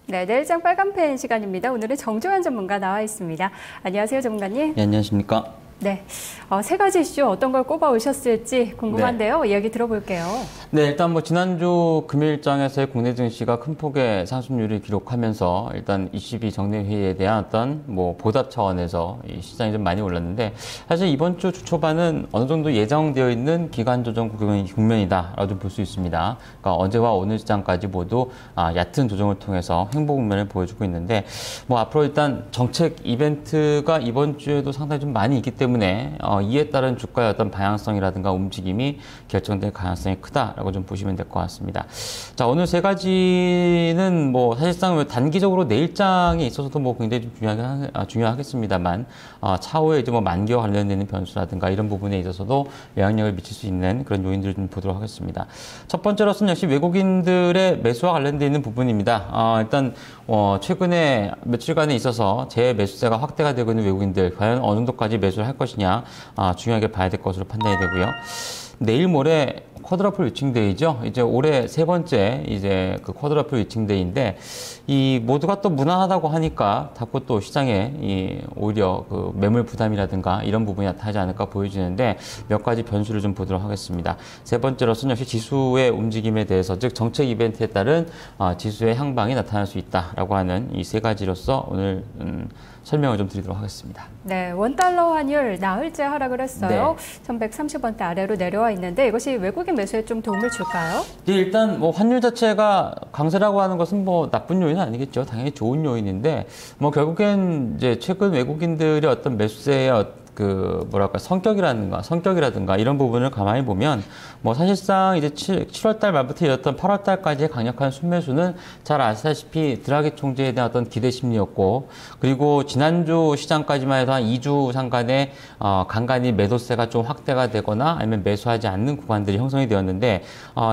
네, 내일장 빨간펜 시간입니다. 오늘은 정종환 전문가 나와 있습니다. 안녕하세요, 전문가님. 네, 안녕하십니까. 네, 세 가지 이슈 어떤 걸 꼽아 오셨을지 궁금한데요. 네. 이야기 들어볼게요. 네, 일단 지난주 금일장에서의 국내 증시가 큰 폭의 상승률을 기록하면서 일단 22 정례회의에 대한 어떤 보답 차원에서 이 시장이 좀 많이 올랐는데, 사실 이번 주 초반은 어느 정도 예정되어 있는 기간 조정 국면이다라고 좀 볼 수 있습니다. 그러니까 어제와 오늘 시장까지 모두 얕은 조정을 통해서 횡보 국면을 보여주고 있는데, 앞으로 일단 정책 이벤트가 이번 주에도 상당히 좀 많이 있기 때문에 이에 따른 주가의 어떤 방향성이라든가 움직임이 결정될 가능성이 크다라고 좀 보시면 될 것 같습니다. 자, 오늘 세 가지는 사실상 단기적으로 내일장에 있어서도 굉장히 좀 중요하겠습니다만, 차후에 이제 만기와 관련되는 변수라든가 이런 부분에 있어서도 영향력을 미칠 수 있는 그런 요인들을 좀 보도록 하겠습니다. 첫 번째로서는 역시 외국인들의 매수와 관련되어 있는 부분입니다. 일단 최근에 며칠간에 있어서 재매수세가 확대가 되고 있는 외국인들, 과연 어느 정도까지 매수를 할 것이냐 중요하게 봐야 될 것으로 판단이 되고요. 내일 모레 쿼드러플 위칭데이죠. 이제 올해 세 번째 이제 그 쿼드러플 위칭데이인데, 이 모두가 또 무난하다고 하니까 자꾸 또 시장에 오히려 그 매물 부담이라든가 이런 부분이 나타나지 않을까 보여지는데, 몇 가지 변수를 좀 보도록 하겠습니다. 세 번째로서는 역시 지수의 움직임에 대해서, 즉 정책 이벤트에 따른 지수의 향방이 나타날 수 있다라고 하는 이 세 가지로서 오늘 설명을 좀 드리도록 하겠습니다. 네, 원달러 환율 나흘째 하락을 했어요. 네. 1130원대 아래로 내려와 있는데, 이것이 외국인 매수에 좀 도움을 줄까요? 네, 일단 환율 자체가 강세라고 하는 것은 나쁜 요인은 아니겠죠. 당연히 좋은 요인인데, 결국엔 이제 최근 외국인들의 어떤 매수세의 성격이라든가 이런 부분을 가만히 보면, 사실상 이제 7월 달 말부터 이었던 8월 달까지의 강력한 순매수는 잘 아시다시피 드라기 총재에 대한 어떤 기대 심리였고, 그리고 지난주 시장까지만 해도 한 2주 상간에 간간히 매도세가 좀 확대가 되거나 아니면 매수하지 않는 구간들이 형성이 되었는데,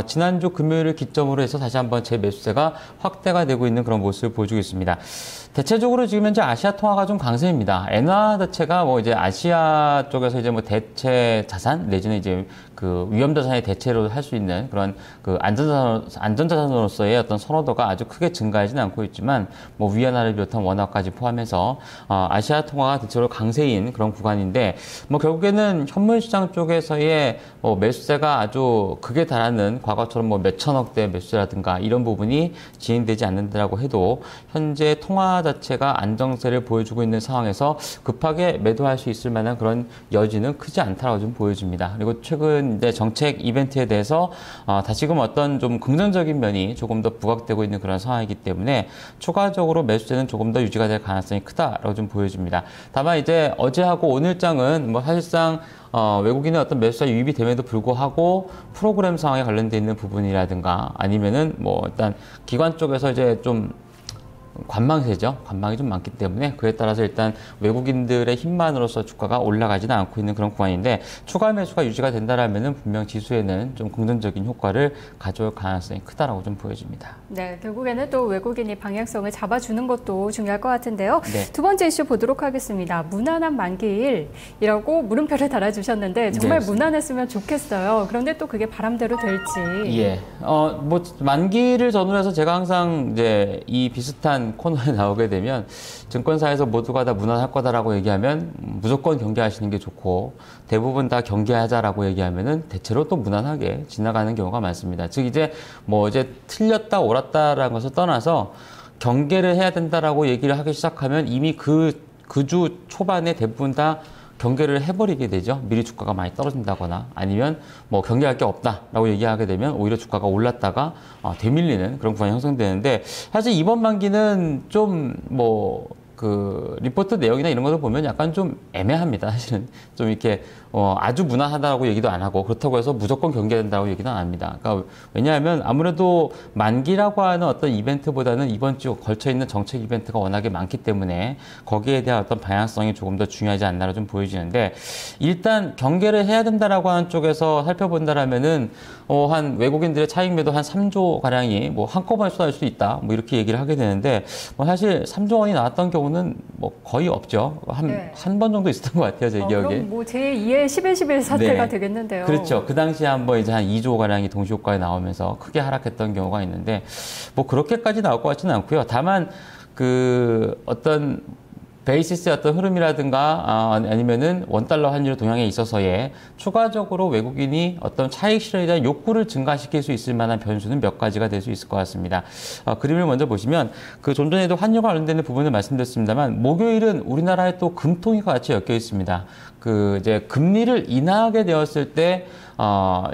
지난주 금요일을 기점으로 해서 다시 한번 재매수세가 확대가 되고 있는 그런 모습을 보여주고 있습니다. 대체적으로 지금 현재 아시아 통화가 좀 강세입니다. 엔화 자체가 이제 아시아 쪽에서 이제 대체 자산 내지는 이제 그 위험 자산의 대체로 할 수 있는 그런 그 안전자산으로서의 어떤 선호도가 아주 크게 증가하지는 않고 있지만, 위안화를 비롯한 원화까지 포함해서 아시아 통화가 대체로 강세인 그런 구간인데, 결국에는 현물 시장 쪽에서의 매수세가 아주 극에 달하는 과거처럼 몇천억대 매수라든가 이런 부분이 진행되지 않는다라고 해도, 현재 통화 자체가 안정세를 보여주고 있는 상황에서 급하게 매도할 수 있을 만한 그런 여지는 크지 않다라고 좀 보여집니다. 그리고 최근 이제 정책 이벤트에 대해서 다시금 어떤 좀 긍정적인 면이 조금 더 부각되고 있는 그런 상황이기 때문에 추가적으로 매수세는 조금 더 유지가 될 가능성이 크다라고 좀 보여집니다. 다만 이제 어제하고 오늘장은 사실상 외국인의 어떤 매수자 유입이 됨에도 불구하고 프로그램 상황에 관련돼 있는 부분이라든가 아니면은 일단 기관 쪽에서 이제 좀 관망세죠. 관망이 좀 많기 때문에 그에 따라서 일단 외국인들의 힘만으로서 주가가 올라가지는 않고 있는 그런 구간인데, 추가 매수가 유지가 된다라면은 분명 지수에는 좀 긍정적인 효과를 가져올 가능성이 크다라고 좀 보여집니다. 네, 결국에는 또 외국인이 방향성을 잡아주는 것도 중요할 것 같은데요. 네. 두 번째 이슈 보도록 하겠습니다. 무난한 만기일이라고 물음표를 달아주셨는데, 정말 네, 무난했으면 좋겠어요. 그런데 또 그게 바람대로 될지. 예. 만기를 전후로 해서 제가 항상 이제 이 비슷한 코너에 나오게 되면, 증권사에서 모두가 다 무난할 거다라고 얘기하면 무조건 경계하시는 게 좋고, 대부분 다 경계하자라고 얘기하면은 대체로 또 무난하게 지나가는 경우가 많습니다. 즉 이제 틀렸다 옳았다라는 것을 떠나서 경계를 해야 된다라고 얘기를 하기 시작하면 이미 그 주 초반에 대부분 다 경계를 해버리게 되죠. 미리 주가가 많이 떨어진다거나 아니면 경계할 게 없다라고 얘기하게 되면 오히려 주가가 올랐다가 되밀리는 그런 구간이 형성되는데, 사실 이번 만기는 좀 리포트 내용이나 이런 것을 보면 약간 좀 애매합니다. 사실은 좀 이렇게 아주 무난하다고 얘기도 안 하고, 그렇다고 해서 무조건 경계된다고 얘기는 안 합니다. 그러니까 왜냐하면 아무래도 만기라고 하는 어떤 이벤트보다는 이번 주 걸쳐 있는 정책 이벤트가 워낙에 많기 때문에 거기에 대한 어떤 방향성이 조금 더 중요하지 않나로 좀 보여지는데, 일단 경계를 해야 된다라고 하는 쪽에서 살펴본다라면은 한 외국인들의 차익 매도 한 3조 가량이 한꺼번에 쏟아질 수 있다 이렇게 얘기를 하게 되는데, 사실 3조 원이 나왔던 경우는 경우는 뭐 거의 없죠. 한 번 정도 있었던 것 같아요, 제 기억에. 그럼 뭐 제2의 11.11 사태가 네. 되겠는데요. 그렇죠. 그 당시에 한번 이제 한 2조 가량이 동시효과에 나오면서 크게 하락했던 경우가 있는데 뭐 그렇게까지 나올 것 같지는 않고요. 다만 그 어떤 베이시스의 어떤 흐름이라든가 아니면은 원달러 환율 동향에 있어서의 추가적으로 외국인이 어떤 차익 실현에 대한 욕구를 증가시킬 수 있을 만한 변수는 몇 가지가 될 수 있을 것 같습니다. 그림을 먼저 보시면 그 좀 전에도 환율과 관련되는 부분을 말씀드렸습니다만 목요일은 우리나라에 또 금통위가 같이 엮여 있습니다. 그 이제 금리를 인하하게 되었을 때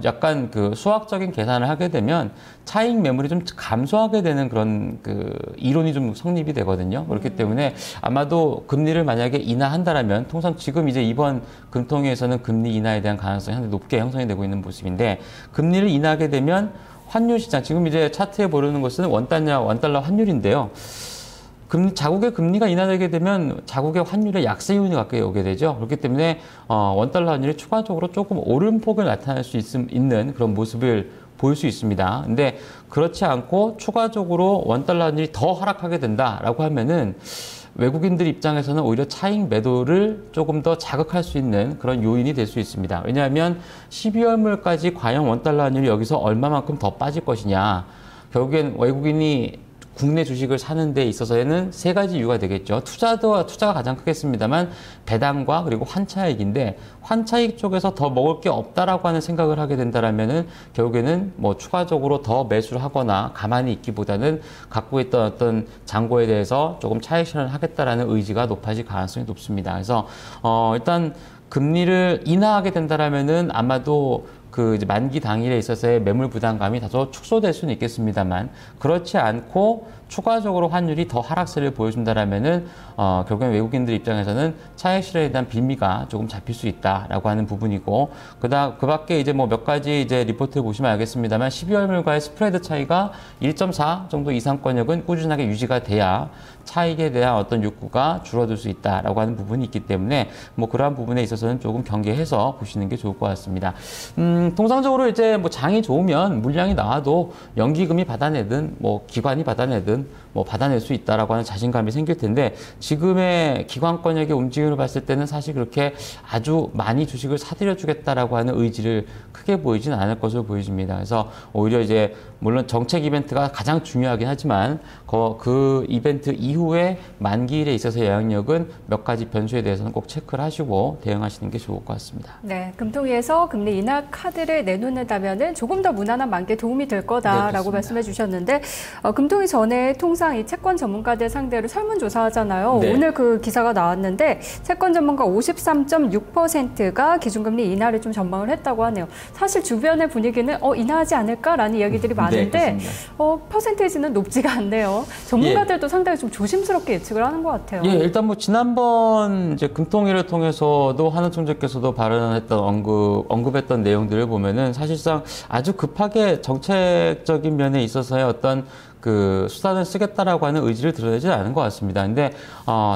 약간 그 수학적인 계산을 하게 되면 차익 매물이 좀 감소하게 되는 그런 그 이론이 좀 성립이 되거든요. 그렇기 때문에 아마도 금리를 만약에 인하한다라면 통상 지금 이제 이번 금통위에서는 금리 인하에 대한 가능성이 상당히 높게 형성이 되고 있는 모습인데 금리를 인하하게 되면 환율 시장 지금 이제 차트에 보이는 것은 원달러 환율인데요. 자국의 금리가 인하되게 되면 자국의 환율에 약세 요인이 가까이 오게 되죠. 그렇기 때문에 원달러 환율이 추가적으로 조금 오름폭을 나타낼 수 있는 그런 모습을 보일 수 있습니다. 근데 그렇지 않고 추가적으로 원달러 환율이 더 하락하게 된다라고 하면은 외국인들 입장에서는 오히려 차익 매도를 조금 더 자극할 수 있는 그런 요인이 될 수 있습니다. 왜냐하면 12월 말까지 과연 원달러 환율이 여기서 얼마만큼 더 빠질 것이냐. 결국엔 외국인이 국내 주식을 사는 데 있어서는 세 가지 이유가 되겠죠. 투자가 가장 크겠습니다만 배당과 그리고 환차익인데 환차익 쪽에서 더 먹을 게 없다라고 하는 생각을 하게 된다라면은 결국에는 뭐 추가적으로 더 매수를 하거나 가만히 있기보다는 갖고 있던 어떤 잔고에 대해서 조금 차익 실현을 하겠다라는 의지가 높아질 가능성이 높습니다. 그래서 일단 금리를 인하하게 된다라면은 아마도 그 이제 만기 당일에 있어서의 매물 부담감이 다소 축소될 수는 있겠습니다만 그렇지 않고 추가적으로 환율이 더 하락세를 보여준다라면은 결국엔 외국인들 입장에서는 차익 실현에 대한 빌미가 조금 잡힐 수 있다라고 하는 부분이고 그 밖에 이제 뭐 몇 가지 이제 리포트를 보시면 알겠습니다만 12월물과의 스프레드 차이가 1.4 정도 이상권역은 꾸준하게 유지가 돼야 차익에 대한 어떤 욕구가 줄어들 수 있다라고 하는 부분이 있기 때문에 뭐 그러한 부분에 있어서는 조금 경계해서 보시는 게 좋을 것 같습니다. 통상적으로 이제 뭐 장이 좋으면 물량이 나와도 연기금이 받아내든 뭐 기관이 받아내든 뭐 받아낼 수 있다라고 하는 자신감이 생길 텐데 지금의 기관권역의 움직임을 봤을 때는 사실 그렇게 아주 많이 주식을 사들여 주겠다라고 하는 의지를 크게 보이지는 않을 것으로 보여집니다. 그래서 오히려 이제 물론 정책 이벤트가 가장 중요하긴 하지만 그 이벤트 이후에 만기일에 있어서의 영향력은 몇 가지 변수에 대해서는 꼭 체크를 하시고 대응하시는 게 좋을 것 같습니다. 네, 금통위에서 금리 인하 카드를 내놓는다면은 조금 더 무난한 만기에 도움이 될 거다라고 말씀해 주셨는데 금통위 전에 통상 이 채권 전문가들 상대로 설문조사하잖아요. 네. 오늘 그 기사가 나왔는데 채권 전문가 53.6%가 기준금리 인하를 좀 전망을 했다고 하네요. 사실 주변의 분위기는 인하하지 않을까라는 이야기들이 많은데 네, 퍼센테이지는 높지가 않네요. 전문가들도 상당히 좀 조심스럽게 예측을 하는 것 같아요. 예, 일단 뭐 지난번 이제 금통위를 통해서도 한우 총재께서도 발언했던 언급했던 내용들을 보면은 사실상 아주 급하게 정책적인 면에 있어서의 어떤 그 수단을 쓰겠다라고 하는 의지를 드러내지 않은 것 같습니다. 근데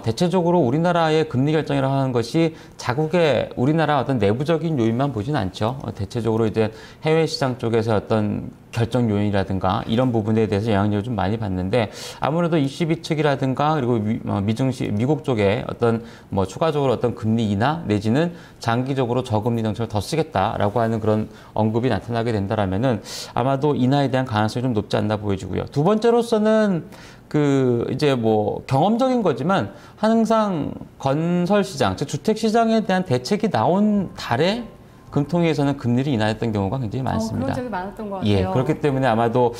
대체적으로 우리나라의 금리 결정이라고 하는 것이 자국의 우리나라 어떤 내부적인 요인만 보지는 않죠. 대체적으로 이제 해외 시장 쪽에서 어떤 결정 요인이라든가 이런 부분에 대해서 영향력을 좀 많이 받는데 아무래도 ECB 측이라든가 그리고 미국 쪽에 어떤 뭐 추가적으로 어떤 금리 인하 내지는 장기적으로 저금리 정책을 더 쓰겠다라고 하는 그런 언급이 나타나게 된다라면은 아마도 인하에 대한 가능성이 좀 높지 않나 보여지고요. 두 번째로서는 그 이제 뭐 경험적인 거지만 항상 건설 시장, 즉 주택 시장에 대한 대책이 나온 달에 금통위에서는 금리를 인하했던 경우가 굉장히 많습니다. 그런 적이 많았던 것 같아요. 예, 그렇기 때문에 아마도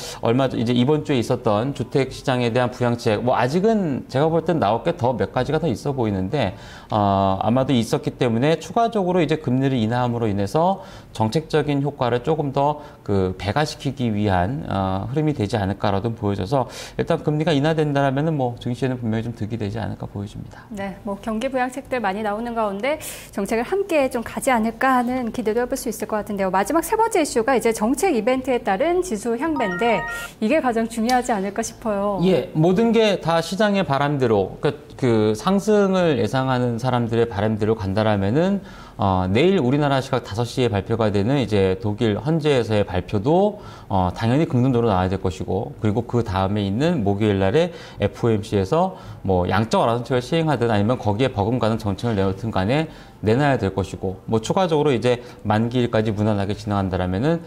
이제 이번 주에 있었던 주택 시장에 대한 부양책, 뭐 아직은 제가 볼 땐 나올 게 더 몇 가지가 더 있어 보이는데 아마도 있었기 때문에 추가적으로 이제 금리를 인하함으로 인해서 정책적인 효과를 조금 더 그 배가시키기 위한 흐름이 되지 않을까라도 보여져서 일단 금리가 인하된다라면은 뭐 증시에는 분명히 좀 득이 되지 않을까 보여집니다. 네, 뭐 경기 부양책들 많이 나오는 가운데 정책을 함께 좀 가지 않을까 하는 기대도 해볼 수 있을 것 같은데요. 마지막 세 번째 이슈가 이제 정책 이벤트에 따른 지수 향배인데 이게 가장 중요하지 않을까 싶어요. 예, 모든 게 다 시장의 바람대로 그 상승을 예상하는 사람들의 바람대로 간다라면은 내일 우리나라 시각 5시에 발표가 되는 이제 독일 헌재에서의 발표도 당연히 긍정적으로 나와야 될 것이고, 그리고 그 다음에 있는 목요일 날에 FOMC에서 뭐 양적 완화 정책을 시행하든 아니면 거기에 버금가는 정책을 내놓든 간에 내놔야 될 것이고, 뭐 추가적으로 이제 만기일까지 무난하게 진행한다라면은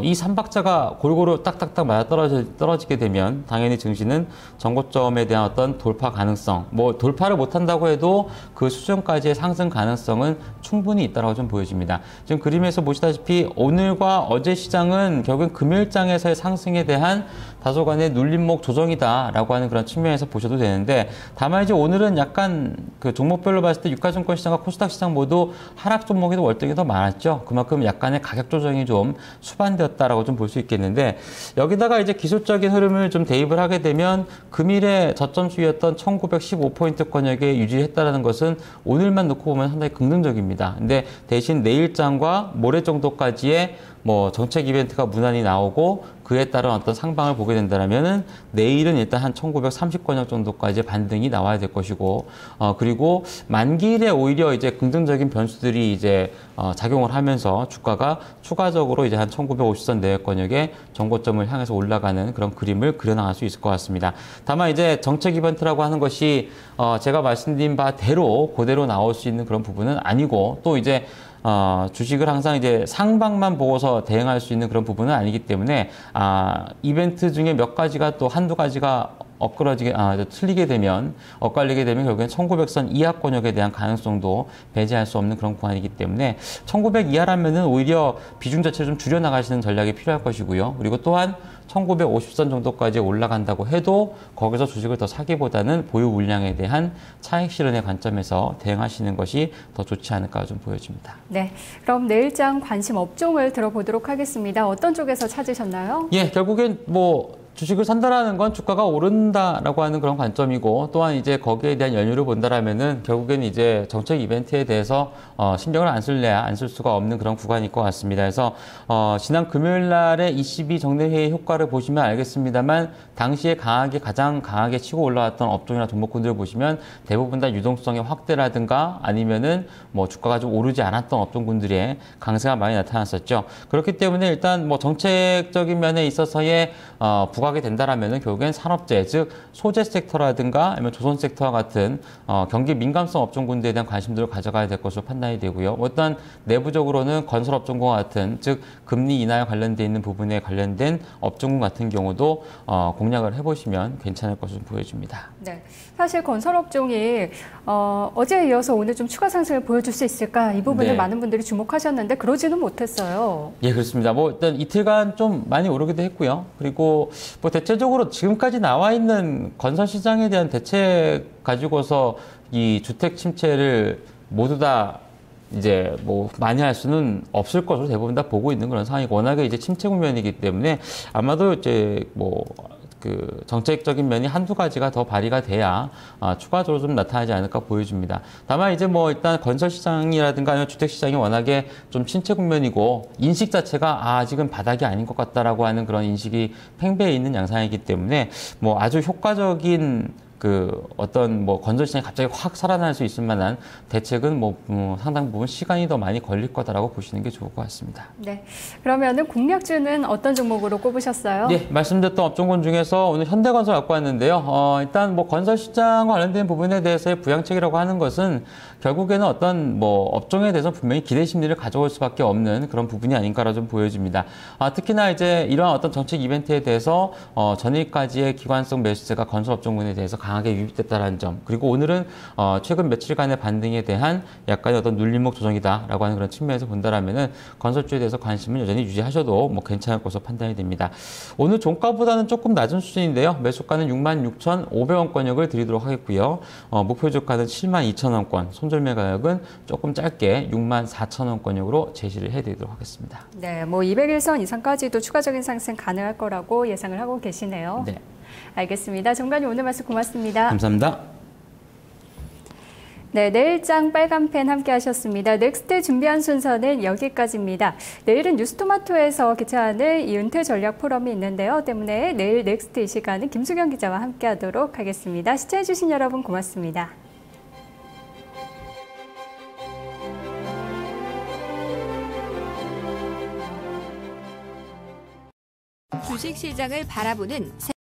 이 3박자가 골고루 딱딱딱 맞아 떨어지게 되면 당연히 증시는 전고점에 대한 어떤 돌파 가능성, 뭐 돌파를 못한다고 해도 그 수준까지의 상승 가능성은 충분히 있다고 좀 보여집니다. 지금 그림에서 보시다시피 오늘과 어제 시장은 결국은 금요일장에서의 상승에 대한 다소간의 눌림목 조정이다라고 하는 그런 측면에서 보셔도 되는데, 다만 이제 오늘은 약간 그 종목별로 봤을 때 유가증권 시장과 코스닥 시장 모두 하락 종목에도 월등히 더 많았죠. 그만큼 약간의 가격 조정이 좀 수반되었다라고 좀 볼 수 있겠는데, 여기다가 이제 기술적인 흐름을 좀 대입을 하게 되면 금일의 저점 수위였던 1915포인트권역에 유지했다라는 것은 오늘만 놓고 보면 상당히 긍정적입니다. 근데 대신 내일장과 모레 정도까지의 뭐 정책 이벤트가 무난히 나오고 그에 따른 어떤 상방을 보게 된다면은 내일은 일단 한 1930권역 정도까지 반등이 나와야 될 것이고, 그리고 만기일에 오히려 이제 긍정적인 변수들이 이제 작용을 하면서 주가가 추가적으로 이제 한 1950선 내외권역에 정고점을 향해서 올라가는 그런 그림을 그려나갈 수 있을 것 같습니다. 다만 이제 정책 이벤트라고 하는 것이 제가 말씀드린 바대로 그대로 나올 수 있는 그런 부분은 아니고, 또 이제 주식을 항상 이제 상방만 보고서 대응할 수 있는 그런 부분은 아니기 때문에, 이벤트 중에 몇 가지가 또 한두 가지가 틀리게 되면, 엇갈리게 되면 결국엔 1900선 이하권역에 대한 가능성도 배제할 수 없는 그런 구간이기 때문에 1900 이하라면은 오히려 비중 자체를 좀 줄여나가시는 전략이 필요할 것이고요. 그리고 또한 1950선 정도까지 올라간다고 해도 거기서 주식을 더 사기보다는 보유 물량에 대한 차익 실현의 관점에서 대응하시는 것이 더 좋지 않을까 좀 보여집니다. 네, 그럼 내일장 관심 업종을 들어보도록 하겠습니다. 어떤 쪽에서 찾으셨나요? 예, 결국엔 뭐 주식을 산다라는 건 주가가 오른다라고 하는 그런 관점이고, 또한 이제 거기에 대한 연유를 본다라면은 결국엔 이제 정책 이벤트에 대해서 신경을 안 쓸래야 안 쓸 수가 없는 그런 구간일 것 같습니다. 그래서 지난 금요일 날의 ECB 정례회의 효과를 보시면 알겠습니다만, 당시에 가장 강하게 치고 올라왔던 업종이나 종목군들을 보시면 대부분 다 유동성의 확대라든가 아니면은 뭐 주가가 좀 오르지 않았던 업종군들의 강세가 많이 나타났었죠. 그렇기 때문에 일단 뭐 정책적인 면에 있어서의 부각이 된다라면은 결국엔 산업재, 즉 소재 섹터라든가 아니면 조선 섹터와 같은 경기 민감성 업종군들에 대한 관심들을 가져가야 될 것으로 판단이 되고요. 어떤 내부적으로는 건설 업종과 같은, 즉 금리 인하에 관련돼 있는 부분에 관련된 업종군 같은 경우도 공략을 해보시면 괜찮을 것으로 보여집니다. 네, 사실 건설 업종이 어제에 이어서 오늘 좀 추가 상승을 보여줄 수 있을까, 이 부분을 많은 분들이 주목하셨는데 그러지는 못했어요. 예, 그렇습니다. 뭐 일단 이틀간 좀 많이 오르기도 했고요. 그리고 뭐 대체적으로 지금까지 나와 있는 건설 시장에 대한 대책 가지고서 이 주택 침체를 모두 다 이제 뭐 많이 할 수는 없을 것으로 대부분 다 보고 있는 그런 상황이고, 워낙에 이제 침체 국면이기 때문에 아마도 이제 뭐 그 정책적인 면이 한두 가지가 더 발휘가 돼야 추가적으로 좀 나타나지 않을까 보여집니다. 다만 이제 뭐 일단 건설 시장이라든가 아니면 주택 시장이 워낙에 좀 침체 국면이고 인식 자체가 아직은 바닥이 아닌 것 같다라고 하는 그런 인식이 팽배해 있는 양상이기 때문에 뭐 아주 효과적인 그 어떤 뭐 건설 시장이 갑자기 확 살아날 수 있을 만한 대책은 뭐 상당 부분 시간이 더 많이 걸릴 거다라고 보시는 게 좋을 것 같습니다. 네, 그러면은 공략주는 어떤 종목으로 꼽으셨어요? 네, 말씀드렸던 업종군 중에서 오늘 현대건설 갖고 왔는데요. 일단 뭐 건설 시장과 관련된 부분에 대해서의 부양책이라고 하는 것은 결국에는 어떤 뭐 업종에 대해서 분명히 기대 심리를 가져올 수밖에 없는 그런 부분이 아닌가라 좀 보여집니다. 특히나 이제 이러한 어떤 정책 이벤트에 대해서 전일까지의 기관성 매수세가 건설 업종군에 대해서 강하게 유입됐다는 점, 그리고 오늘은 최근 며칠간의 반등에 대한 약간의 어떤 눌림목 조정이다라고 하는 그런 측면에서 본다라면은 건설주에 대해서 관심을 여전히 유지하셔도 뭐 괜찮을 것으로 판단이 됩니다. 오늘 종가보다는 조금 낮은 수준인데요. 매수가는 66,500원권역을 드리도록 하겠고요. 목표 주가는 72,000원권, 손절매 가격은 조금 짧게 64,000원권역으로 제시를 해드리도록 하겠습니다. 네, 뭐 201선 이상까지도 추가적인 상승 가능할 거라고 예상을 하고 계시네요. 네. 알겠습니다. 정관님 오늘 말씀 고맙습니다. 감사합니다. 네, 내일장 빨간펜 함께 하셨습니다. 넥스트 준비한 순서는 여기까지입니다. 내일은 뉴스토마토에서 개최하는 이 은퇴 전략 포럼이 있는데요. 때문에 내일 넥스트 이 시간은 김수경 기자와 함께 하도록 하겠습니다. 시청해주신 여러분 고맙습니다. 주식시장을 바라보는